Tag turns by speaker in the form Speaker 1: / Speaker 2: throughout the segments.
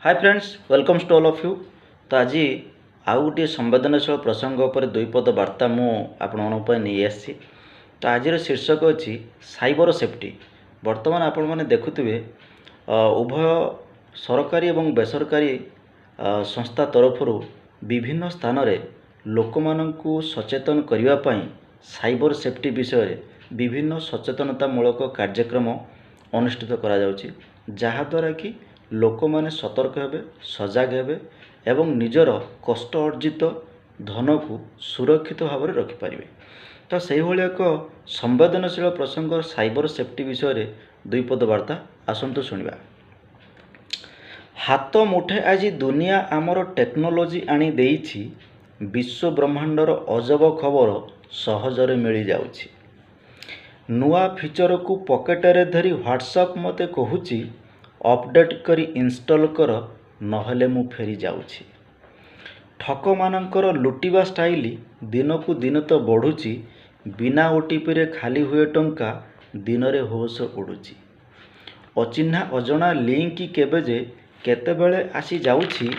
Speaker 1: Hi friends welcomes to all of you. तो आज आउ गोटे संवेदनशील प्रसंग उपर दुई पद वार्ता मुझे नहीं आसी। तो आज शीर्षक अच्छी साइबर सेफ्टी। बर्तमान आपण मैंने देखुवे उभय सरकारी और बेसरकारी संस्था तरफ विभिन्न स्थान रे लोक माननकु सचेतन करने साइबर सेफ्टी विषय विभिन्न सचेतनतामूलक कार्यक्रम अनुष्ठित करा जाउची, जहाद्वारा कि लोक मैंने सतर्क हेबे, सजग हेबे एवं निजर कष्ट अर्जित धन को सुरक्षित भाव में रखिपारे। तो से भाई एक संवेदनशील प्रसंग साइबर सेफ्टी विषय दुई पद वार्ता आसतु शुणा। हाथ मुठे आज दुनिया आमर टेक्नोलोजी आनी देइछि, विश्व ब्रह्मांडर अजब खबर सहजरे मिल जाउछि। नुआ फीचर को पकेटरे धरी व्हाट्सएप मते कहूची अपडेट करी इंस्टॉल कर, नहले मु फेरी जाउछि। ठक मानकर लुटिबा स्टाइल दिन को दिन तो बढ़ुची, बिना ओटीपी रे खाली हुए टंका दिन रे होश उड़ुची। अचिन्हा अजଣା लिंक केबे जे केतेबेले आसी जाउछि,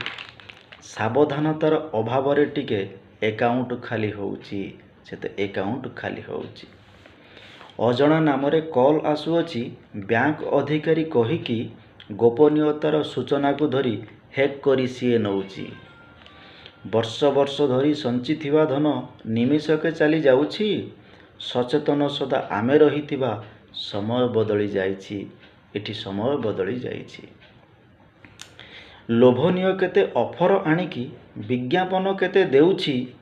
Speaker 1: सावधानतार अभाव रे टिके अकाउंट खाली होउची, सेते अकाउंट खाली होउची। अजଣା नाम रे कॉल आसुअछि, बैंक अधिकारी कहिकी गोपनीयतार सूचना को धरी हैक करी सीए नौची। वर्ष वर्ष धरी संचिथिबा धन निमिषके चली जाउछि। सचेतन सदा आमे रहिथिबा समय बदली जाइछि, एठी समय बदली जाइछि। लोभनीय केते ऑफर आनिकी विज्ञापन केते देउछि,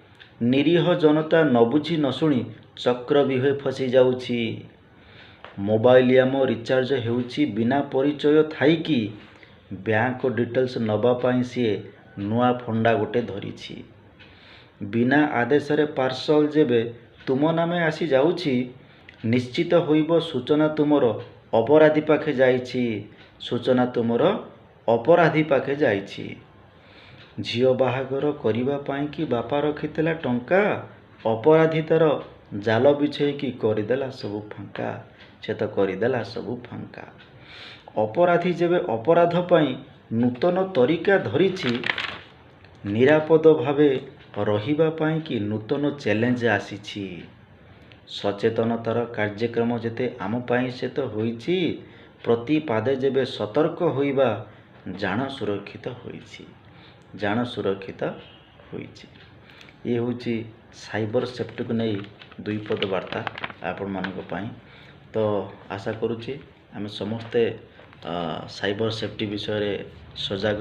Speaker 1: निरीह जनता न बुझी न शुणी चक्रव्यूहे फसी जाउछि। मोबाइल आम रिचार्ज हेउछि बिना परिचय थाइकी, बैंक डिटेल्स नबा पाई सीए नुआ फंडा गोटे धरिछि। बिना आदेश रे पार्सल जेबे तुम नामे आसी जाउछि, निश्चित होइबो सूचना तुमर अपराधी पाखे जाइछि, सूचना तुमर अपराधी पाखे जाइछि। झियो बाहागर करिबा पाई कि बापा रखितेला टंका, अपराधी तार जाल बिछेकी करदेला सबु फांका, से तो करदेला सबु फांका। अपराधी जेबे अपराध पाई नूतन तरीका धरिछि, निरापद भावे रहिबा पाई कि नूतन चैलेंज आसीछि। सचेतनतार कार्यक्रम जेते आम पाई से तो होइछि, प्रति पादे जेबे सतर्क होइबा जान सुरक्षित होइछि, जान सुरक्षित होइछि। ये होछि साइबर सेफ्टी को नहीं दुई पद वार्ता आपण मानक पाई। तो आशा करुछि आम समस्ते साइबर सेफ्टी विषय रे सजग